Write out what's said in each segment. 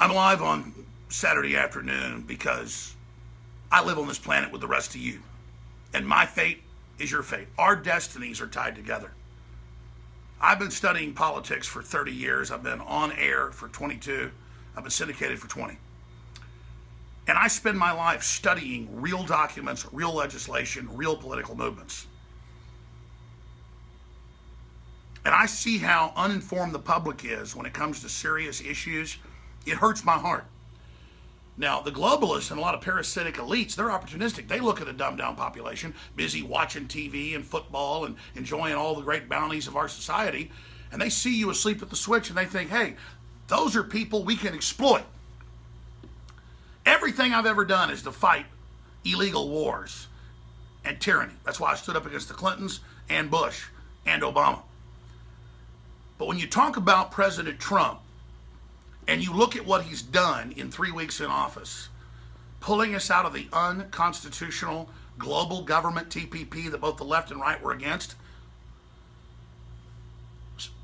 I'm live on Saturday afternoon because I live on this planet with the rest of you. And my fate is your fate. Our destinies are tied together. I've been studying politics for 30 years. I've been on air for 22. I've been syndicated for 20. And I spend my life studying real documents, real legislation, real political movements. And I see how uninformed the public is when it comes to serious issues. It hurts my heart. Now, the globalists and a lot of parasitic elites, they're opportunistic. They look at a dumbed-down population, busy watching TV and football and enjoying all the great bounties of our society, and they see you asleep at the switch and they think, hey, those are people we can exploit. Everything I've ever done is to fight illegal wars and tyranny. That's why I stood up against the Clintons and Bush and Obama. But when you talk about President Trump, and you look at what he's done in 3 weeks in office, pulling us out of the unconstitutional global government TPP that both the left and right were against,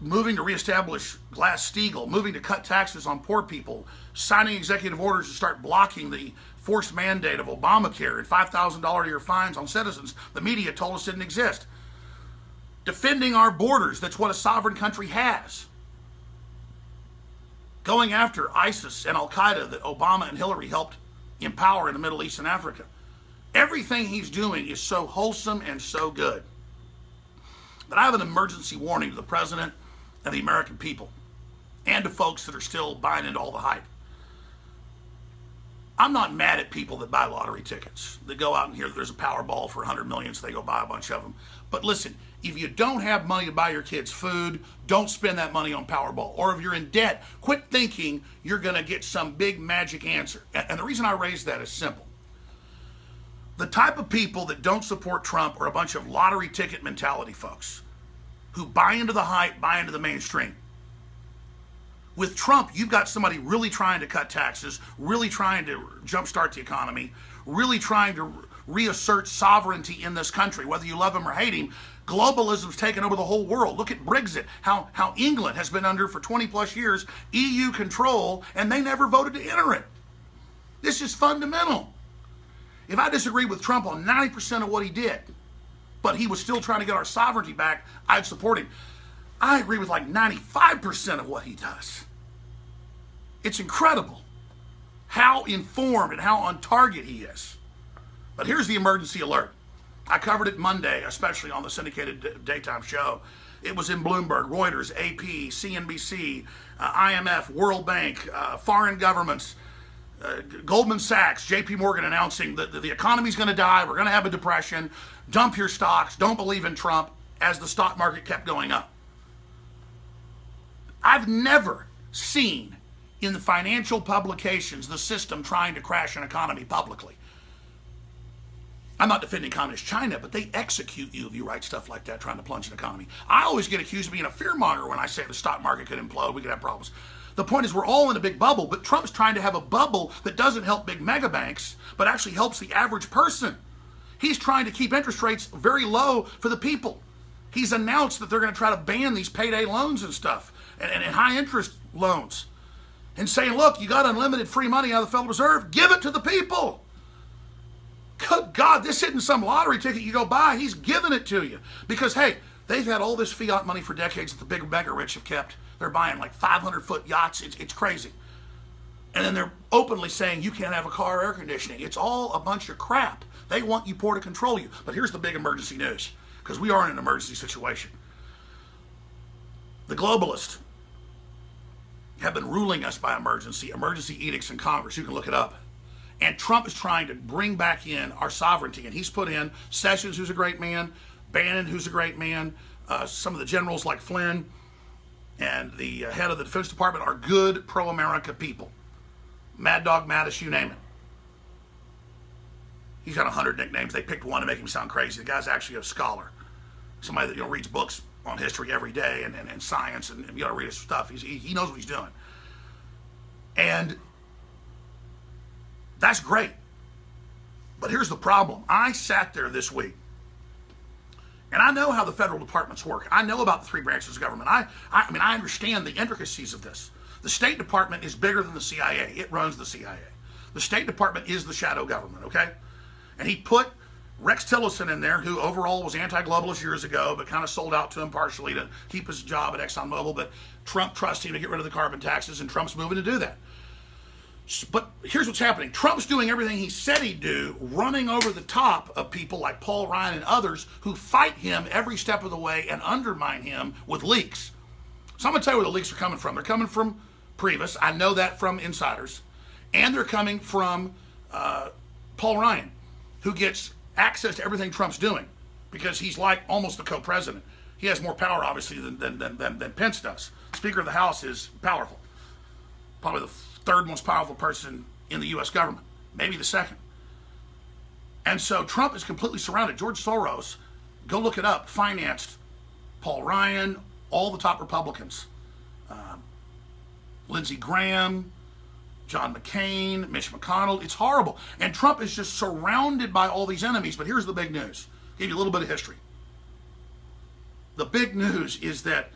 moving to reestablish Glass-Steagall, moving to cut taxes on poor people, signing executive orders to start blocking the forced mandate of Obamacare and $5,000 a year fines on citizens the media told us didn't exist. Defending our borders, that's what a sovereign country has. Going after ISIS and Al-Qaeda that Obama and Hillary helped empower in the Middle East and Africa. Everything he's doing is so wholesome and so good. But I have an emergency warning to the president and the American people and to folks that are still buying into all the hype. I'm not mad at people that buy lottery tickets, that go out and hear that there's a Powerball for 100 million, so they go buy a bunch of them. But listen, if you don't have money to buy your kids food, don't spend that money on Powerball. Or if you're in debt, quit thinking you're going to get some big magic answer. And the reason I raise that is simple. The type of people that don't support Trump are a bunch of lottery ticket mentality folks who buy into the hype, buy into the mainstream. With Trump, you've got somebody really trying to cut taxes, really trying to jumpstart the economy, really trying to reassert sovereignty in this country, whether you love him or hate him. Globalism's taken over the whole world. Look at Brexit, how England has been under for 20 plus years EU control, and they never voted to enter it. This is fundamental. If I disagree with Trump on 90% of what he did, but he was still trying to get our sovereignty back, I'd support him. I agree with like 95% of what he does. It's incredible how informed and how on target he is. But here's the emergency alert. I covered it Monday, especially on the syndicated daytime show. It was in Bloomberg, Reuters, AP, CNBC, IMF, World Bank, foreign governments, Goldman Sachs, JP Morgan announcing that the economy's going to die, we're going to have a depression, dump your stocks, don't believe in Trump, as the stock market kept going up. I've never seen in the financial publications the system trying to crash an economy publicly. I'm not defending communist China, but they execute you if you write stuff like that trying to plunge an economy. I always get accused of being a fearmonger when I say the stock market could implode, we could have problems. The point is we're all in a big bubble, but Trump's trying to have a bubble that doesn't help big mega banks, but actually helps the average person. He's trying to keep interest rates very low for the people. He's announced that they're going to try to ban these payday loans and stuff, and high interest loans, and saying, look, you got unlimited free money out of the Federal Reserve, give it to the people. Good God, this isn't some lottery ticket you go buy. He's giving it to you. Because, hey, they've had all this fiat money for decades that the big mega rich have kept. They're buying like 500-foot yachts. It's crazy. And then they're openly saying you can't have a car or air conditioning. It's all a bunch of crap. They want you poor to control you. But here's the big emergency news, because we are in an emergency situation. The globalists have been ruling us by emergency edicts in Congress. You can look it up. And Trump is trying to bring back in our sovereignty. And he's put in Sessions, who's a great man, Bannon, who's a great man, some of the generals like Flynn, and the head of the Defense Department are good pro-America people. Mad Dog Mattis, you name it. He's got 100 nicknames. They picked one to make him sound crazy. The guy's actually a scholar. Somebody that reads books on history every day and science, and you got to read his stuff. He knows what he's doing. And that's great. But here's the problem. I sat there this week, and I know how the federal departments work. I know about the three branches of government. I mean, I understand the intricacies of this. The State Department is bigger than the CIA. It runs the CIA. The State Department is the shadow government, okay? And he put Rex Tillerson in there, who overall was anti-globalist years ago, but kind of sold out to him partially to keep his job at ExxonMobil. But Trump trusts him to get rid of the carbon taxes, and Trump's moving to do that. But here's what's happening. Trump's doing everything he said he'd do, running over the top of people like Paul Ryan and others who fight him every step of the way and undermine him with leaks. So I'm going to tell you where the leaks are coming from. They're coming from Priebus. I know that from insiders. And they're coming from Paul Ryan, who gets access to everything Trump's doing because he's like almost the co-president. He has more power, obviously, than Pence does. Speaker of the House is powerful. Probably the third most powerful person in the U.S. government, maybe the second. And so Trump is completely surrounded. George Soros, go look it up, financed Paul Ryan, all the top Republicans. Lindsey Graham, John McCain, Mitch McConnell. It's horrible. And Trump is just surrounded by all these enemies. But here's the big news. I'll give you a little bit of history. The big news is that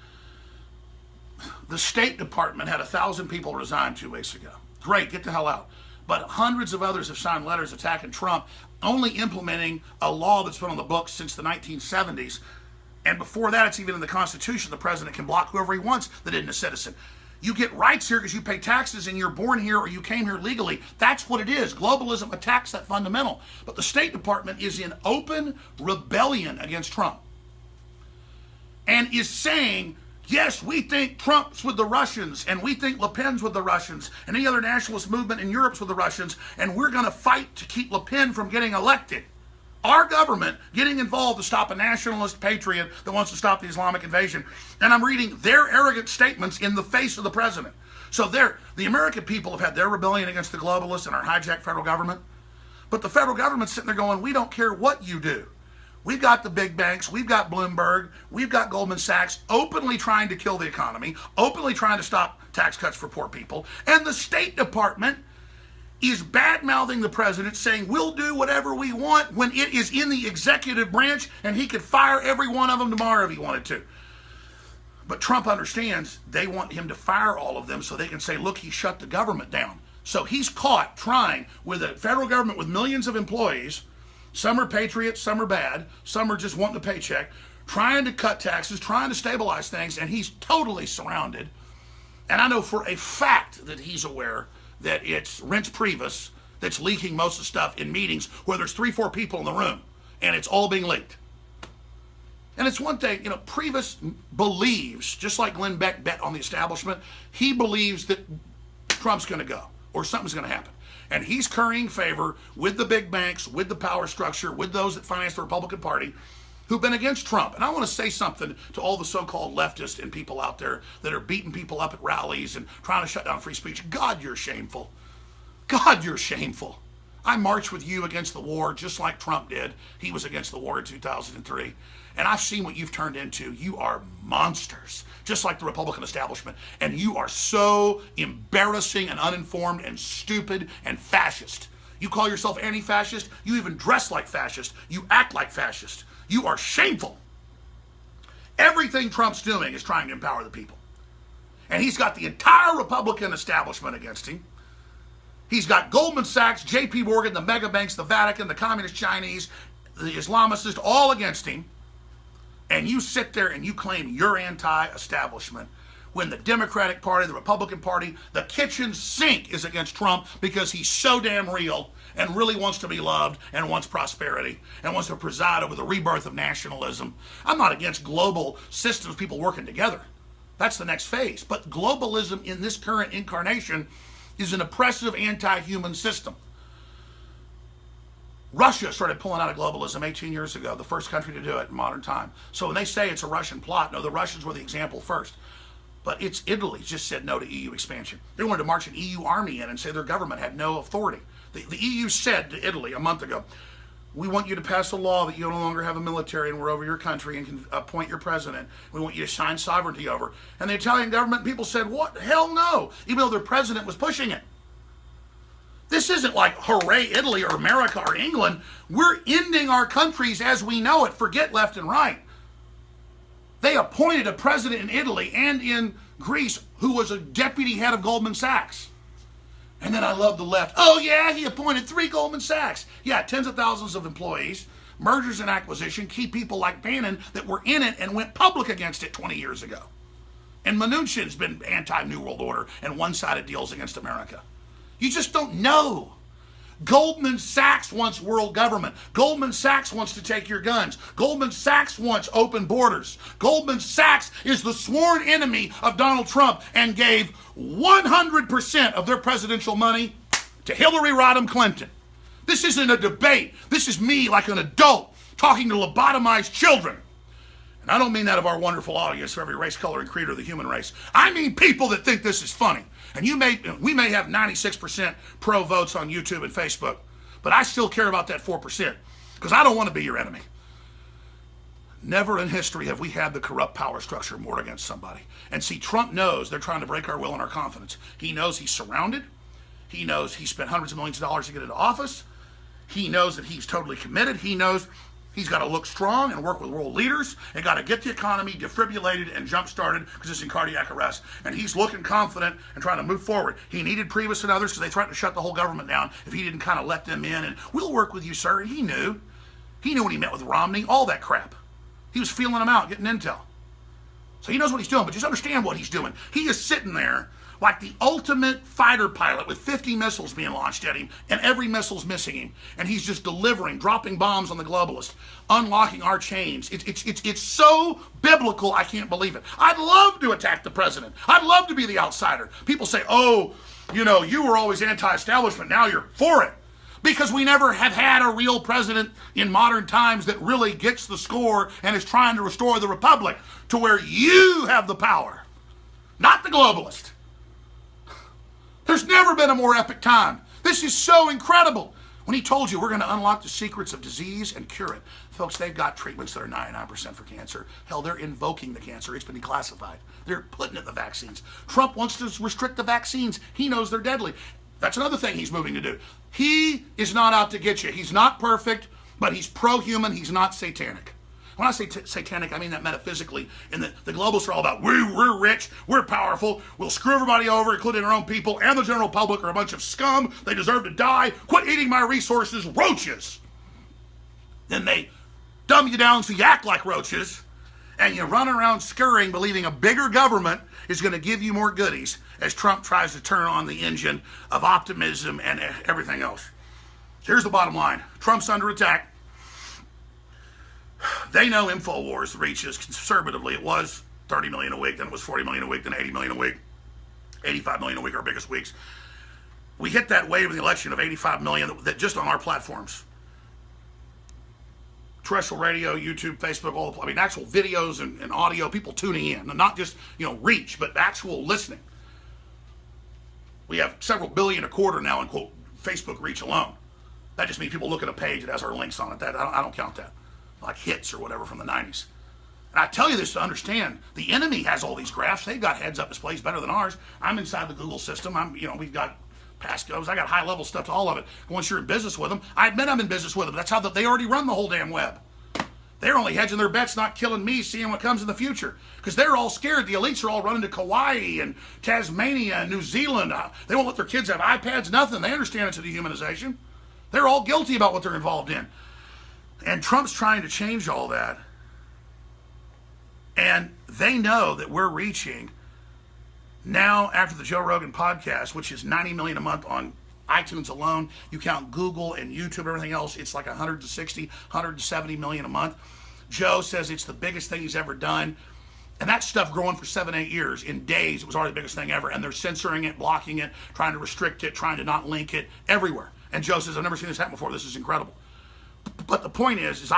the State Department had 1,000 people resign 2 weeks ago. Great, get the hell out. But hundreds of others have signed letters attacking Trump, only implementing a law that's been on the books since the 1970s. And before that, it's even in the Constitution. The president can block whoever he wants that isn't a citizen. You get rights here because you pay taxes and you're born here or you came here legally. That's what it is. Globalism attacks that fundamental. But the State Department is in open rebellion against Trump and is saying, yes, we think Trump's with the Russians, and we think Le Pen's with the Russians, and any other nationalist movement in Europe's with the Russians, and we're going to fight to keep Le Pen from getting elected. Our government getting involved to stop a nationalist patriot that wants to stop the Islamic invasion. And I'm reading their arrogant statements in the face of the president. So the American people have had their rebellion against the globalists and our hijacked federal government. But the federal government's sitting there going, we don't care what you do. We've got the big banks, we've got Bloomberg, we've got Goldman Sachs openly trying to kill the economy, openly trying to stop tax cuts for poor people. And the State Department is bad-mouthing the president, saying we'll do whatever we want when it is in the executive branch and he could fire every one of them tomorrow if he wanted to. But Trump understands they want him to fire all of them so they can say, look, he shut the government down. So he's caught trying with a federal government with millions of employees. Some are patriots, some are bad, some are just wanting a paycheck, trying to cut taxes, trying to stabilize things, and he's totally surrounded. And I know for a fact that he's aware that it's Reince Priebus that's leaking most of the stuff in meetings where there's 3-4 people in the room, and it's all being leaked. And it's one thing, Priebus believes, just like Glenn Beck bet on the establishment, he believes that Trump's going to go or something's going to happen. And he's currying favor with the big banks, with the power structure, with those that finance the Republican Party, who've been against Trump. And I want to say something to all the so-called leftists and people out there that are beating people up at rallies and trying to shut down free speech. God, you're shameful. God, you're shameful. I marched with you against the war just like Trump did. He was against the war in 2003. And I've seen what you've turned into. You are monsters, just like the Republican establishment. And you are so embarrassing and uninformed and stupid and fascist. You call yourself anti-fascist. You even dress like fascist. You act like fascist. You are shameful. Everything Trump's doing is trying to empower the people. And he's got the entire Republican establishment against him. He's got Goldman Sachs, JP Morgan, the mega banks, the Vatican, the communist Chinese, the Islamicists, all against him. And you sit there and you claim you're anti-establishment when the Democratic Party, the Republican Party, the kitchen sink is against Trump because he's so damn real and really wants to be loved and wants prosperity and wants to preside over the rebirth of nationalism. I'm not against global systems, people working together. That's the next phase. But globalism in this current incarnation is an oppressive anti-human system. Russia started pulling out of globalism 18 years ago, the first country to do it in modern time. So when they say it's a Russian plot, no, the Russians were the example first. But it's Italy just said no to EU expansion. They wanted to march an EU army in and say their government had no authority. The EU said to Italy a month ago, we want you to pass a law that you no longer have a military and we're over your country and can appoint your president. We want you to sign sovereignty over. And the Italian government people said, what? Hell no, even though their president was pushing it. This isn't like, hooray, Italy or America or England. We're ending our countries as we know it. Forget left and right. They appointed a president in Italy and in Greece, who was a deputy head of Goldman Sachs. And then I love the left. Oh yeah, he appointed 3 Goldman Sachs. Yeah, tens of thousands of employees, mergers and acquisition, key people like Bannon that were in it and went public against it 20 years ago. And Mnuchin's been anti-New World Order and one-sided deals against America. You just don't know. Goldman Sachs wants world government. Goldman Sachs wants to take your guns. Goldman Sachs wants open borders. Goldman Sachs is the sworn enemy of Donald Trump and gave 100% of their presidential money to Hillary Rodham Clinton. This isn't a debate. This is me like an adult talking to lobotomized children. And I don't mean that of our wonderful audience for every race, color, and creed of the human race. I mean people that think this is funny. And we may have 96% pro votes on YouTube and Facebook, but I still care about that 4% because I don't want to be your enemy. Never in history have we had the corrupt power structure more against somebody. And see, Trump knows they're trying to break our will and our confidence. He knows he's surrounded. He knows he spent hundreds of millions of dollars to get into office. He knows that he's totally committed. He knows he's got to look strong and work with world leaders and got to get the economy defibrillated and jump-started because it's in cardiac arrest. And he's looking confident and trying to move forward. He needed Priebus and others because they threatened to shut the whole government down if he didn't kind of let them in. And we'll work with you, sir. He knew. He knew when he met with Romney, all that crap. He was feeling them out, getting intel. So he knows what he's doing, but just understand what he's doing. He is sitting there like the ultimate fighter pilot with 50 missiles being launched at him, and every missile's missing him. And he's just delivering, dropping bombs on the globalists, unlocking our chains. It's so biblical, I can't believe it. I'd love to attack the president. I'd love to be the outsider. People say, oh, you were always anti-establishment, now you're for it. Because we never have had a real president in modern times that really gets the score and is trying to restore the republic to where you have the power, not the globalist. There's never been a more epic time. This is so incredible. When he told you we're going to unlock the secrets of disease and cure it. Folks, they've got treatments that are 99% for cancer. Hell, they're invoking the cancer. It's been declassified. They're putting it in the vaccines. Trump wants to restrict the vaccines. He knows they're deadly. That's another thing he's moving to do. He is not out to get you. He's not perfect, but he's pro-human. He's not satanic. When I say satanic, I mean that metaphysically. And the globalists are all about, we're rich, we're powerful, we'll screw everybody over, including our own people, and the general public are a bunch of scum. They deserve to die. Quit eating my resources, roaches. Then they dumb you down so you act like roaches, and you run around scurrying, believing a bigger government is going to give you more goodies as Trump tries to turn on the engine of optimism and everything else. Here's the bottom line. Trump's under attack. They know InfoWars reaches conservatively. It was 30 million a week, then it was 40 million a week, then 80 million a week, 85 million a week, our biggest weeks. We hit that wave in the election of 85 million that just on our platforms. Terrestrial radio, YouTube, Facebook, actual videos and audio, people tuning in, and not just, reach, but actual listening. We have several billion a quarter now in, quote, Facebook reach alone. That just means people look at a page that has our links on it. I don't count that. Like hits or whatever from the 90s. And I tell you this to understand, the enemy has all these graphs. They've got heads-up displays better than ours. I'm inside the Google system. We've got passcodes. I got high-level stuff to all of it. Once you're in business with them, I admit I'm in business with them. That's how they already run the whole damn web. They're only hedging their bets, not killing me, seeing what comes in the future. Because they're all scared. The elites are all running to Kauai and Tasmania and New Zealand. They won't let their kids have iPads, nothing. They understand it's a dehumanization. They're all guilty about what they're involved in. And Trump's trying to change all that. And they know that we're reaching now after the Joe Rogan podcast, which is 90 million a month on iTunes alone. You count Google and YouTube, everything else, it's like 160, 170 million a month. Joe says it's the biggest thing he's ever done. And that stuff growing for 7-8 years. In days, it was already the biggest thing ever. And they're censoring it, blocking it, trying to restrict it, trying to not link it, everywhere. And Joe says, I've never seen this happen before. This is incredible. But the point is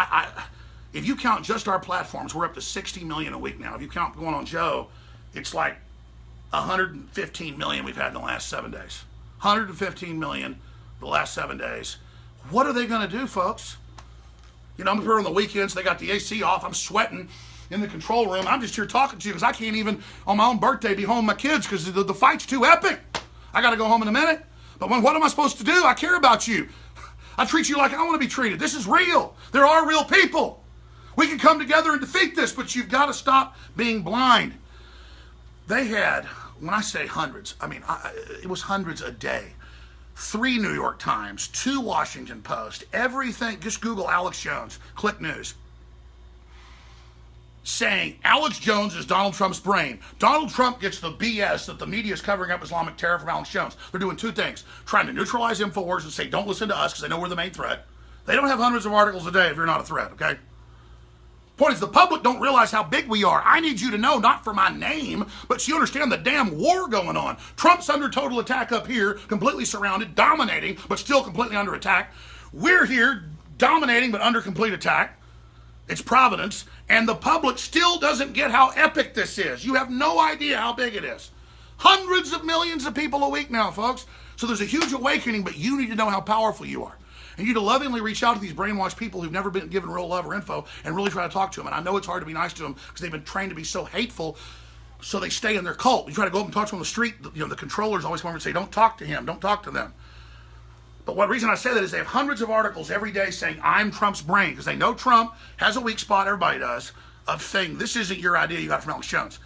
if you count just our platforms, we're up to 60 million a week now. If you count going on Joe, it's like 115 million we've had in the last 7 days. 115 million the last 7 days. What are they going to do, folks? I'm here on the weekends. They got the AC off. I'm sweating in the control room. I'm just here talking to you because I can't even, on my own birthday, be home with my kids because the fight's too epic. I got to go home in a minute. But what am I supposed to do? I care about you. I treat you like I want to be treated. This is real. There are real people. We can come together and defeat this, but you've got to stop being blind. They had, when I say hundreds, I mean, it was hundreds a day. 3 New York Times, 2 Washington Post, everything, just Google Alex Jones, click news, saying Alex Jones is Donald Trump's brain. Donald Trump gets the BS that the media is covering up Islamic terror from Alex Jones. They're doing 2 things, trying to neutralize InfoWars and say, don't listen to us because they know we're the main threat. They don't have hundreds of articles a day if you're not a threat, okay? Point is, the public don't realize how big we are. I need you to know, not for my name, but so you understand the damn war going on. Trump's under total attack up here, completely surrounded, dominating, but still completely under attack. We're here, dominating, but under complete attack. It's Providence. And the public still doesn't get how epic this is. You have no idea how big it is. Hundreds of millions of people a week now, folks. So there's a huge awakening, but you need to know how powerful you are. And you need to lovingly reach out to these brainwashed people who've never been given real love or info and really try to talk to them. And I know it's hard to be nice to them because they've been trained to be so hateful, so they stay in their cult. You try to go up and talk to them on the street, the controllers always come over and say, don't talk to him, don't talk to them. But one reason I say that is they have hundreds of articles every day saying, I'm Trump's brain, because they know Trump has a weak spot, everybody does, of saying, this isn't your idea, you got it from Alex Jones.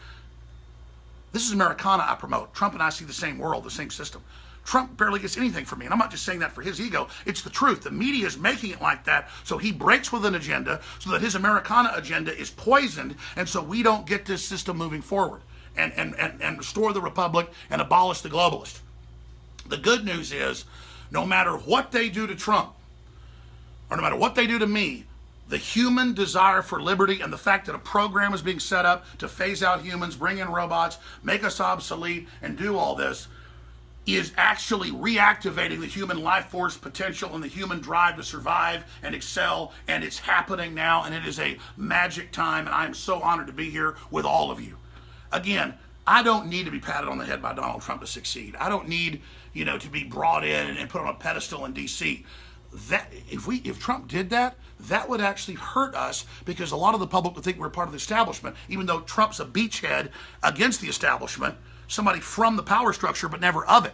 This is Americana I promote. Trump and I see the same world, the same system. Trump barely gets anything from me, and I'm not just saying that for his ego. It's the truth. The media is making it like that, so he breaks with an agenda so that his Americana agenda is poisoned, and so we don't get this system moving forward and restore the republic and abolish the globalist. The good news is, no matter what they do to Trump, or no matter what they do to me, the human desire for liberty and the fact that a program is being set up to phase out humans, bring in robots, make us obsolete, and do all this, is actually reactivating the human life force potential and the human drive to survive and excel, and it's happening now, and it is a magic time, and I am so honored to be here with all of you. Again, I don't need to be patted on the head by Donald Trump to succeed. I don't need, to be brought in and put on a pedestal in D.C. That if Trump did that, that would actually hurt us, because a lot of the public would think we're part of the establishment, even though Trump's a beachhead against the establishment, somebody from the power structure, but never of it.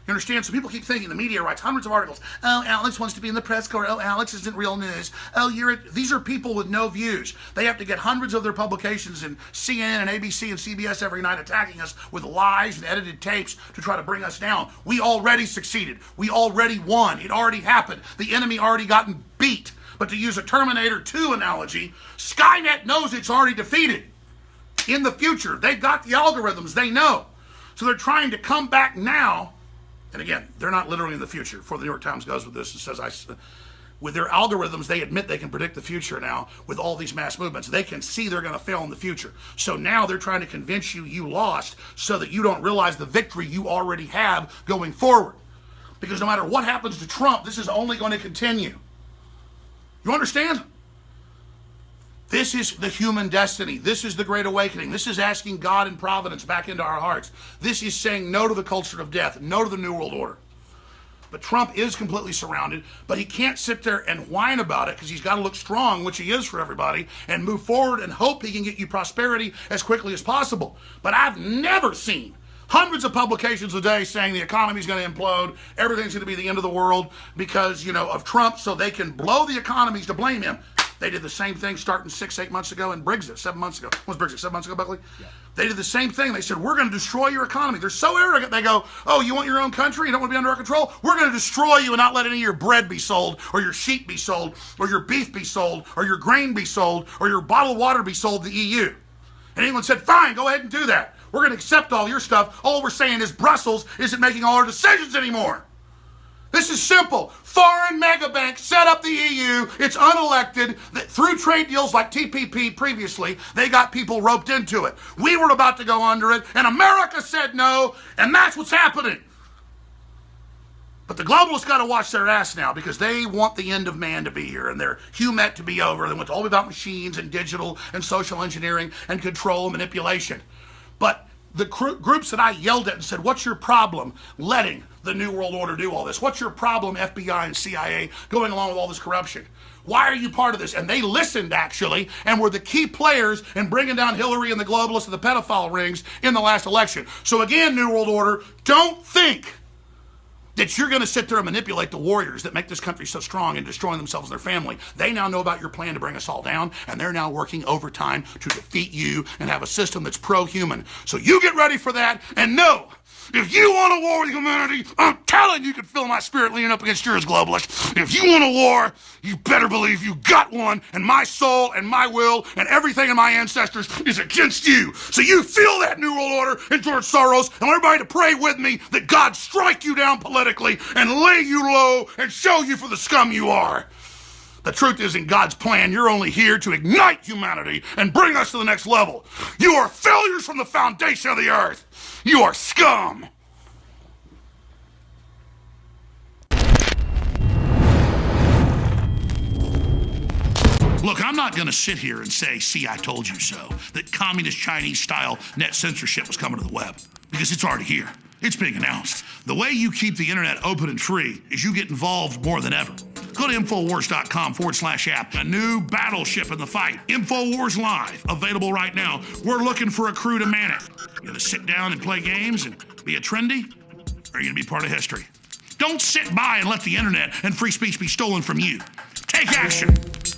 You understand? So people keep thinking the media writes hundreds of articles. Oh, Alex wants to be in the press corps. Oh, Alex isn't real news. Oh, these are people with no views. They have to get hundreds of their publications in CNN and ABC and CBS every night attacking us with lies and edited tapes to try to bring us down. We already succeeded. We already won. It already happened. The enemy already gotten beat. But to use a Terminator 2 analogy, Skynet knows it's already defeated. In the future, they've got the algorithms. They know. So they're trying to come back now. And again, they're not literally in the future. Before the New York Times goes with this, it says, with their algorithms, they admit they can predict the future now with all these mass movements. They can see they're going to fail in the future. So now they're trying to convince you lost so that you don't realize the victory you already have going forward. Because no matter what happens to Trump, this is only going to continue. You understand? This is the human destiny. This is the Great Awakening. This is asking God and Providence back into our hearts. This is saying no to the culture of death, no to the New World Order. But Trump is completely surrounded, but he can't sit there and whine about it because he's got to look strong, which he is for everybody, and move forward and hope he can get you prosperity as quickly as possible. But I've never seen hundreds of publications a day saying the economy's going to implode, everything's going to be the end of the world because, of Trump, so they can blow the economies to blame him. They did the same thing starting 6-8 months ago in Brexit, 7 months ago. What was Brexit, 7 months ago, Buckley? Yeah. They did the same thing. They said, we're going to destroy your economy. They're so arrogant. They go, oh, you want your own country? You don't want to be under our control? We're going to destroy you and not let any of your bread be sold, or your sheep be sold, or your beef be sold, or your grain be sold, or your bottled water be sold to the EU. And England said, fine, go ahead and do that. We're going to accept all your stuff. All we're saying is Brussels isn't making all our decisions anymore. This is simple. Foreign mega banks set up the EU. It's unelected. Through trade deals like TPP previously, they got people roped into it. We were about to go under it, and America said no, and that's what's happening. But the globalists got to watch their ass now because they want the end of man to be here and their humet to be over. They want to all be about machines and digital and social engineering and control and manipulation. But the groups that I yelled at and said, what's your problem letting the New World Order do all this? What's your problem, FBI and CIA, going along with all this corruption? Why are you part of this? And they listened, actually, and were the key players in bringing down Hillary and the globalists and the pedophile rings in the last election. So again, New World Order, don't think that you're going to sit there and manipulate the warriors that make this country so strong and destroying themselves and their family. They now know about your plan to bring us all down, and they're now working overtime to defeat you and have a system that's pro-human. So you get ready for that, and know, if you want a war with humanity, I'm telling you can feel my spirit leaning up against yours, globalist. If you want a war, you better believe you got one, and my soul and my will and everything in my ancestors is against you. So you feel that New World Order and George Soros, and I want everybody to pray with me that God strike you down politically and lay you low and show you for the scum you are. The truth is, in God's plan, you're only here to ignite humanity and bring us to the next level. You are failures from the foundation of the earth. You are scum. Look, I'm not going to sit here and say, see, I told you so, that communist Chinese-style net censorship was coming to the web, because it's already here. It's being announced. The way you keep the internet open and free is you get involved more than ever. Go to Infowars.com/app. A new battleship in the fight. Infowars Live, available right now. We're looking for a crew to man it. You gonna sit down and play games and be a trendy? Or are you gonna be part of history? Don't sit by and let the internet and free speech be stolen from you. Take action.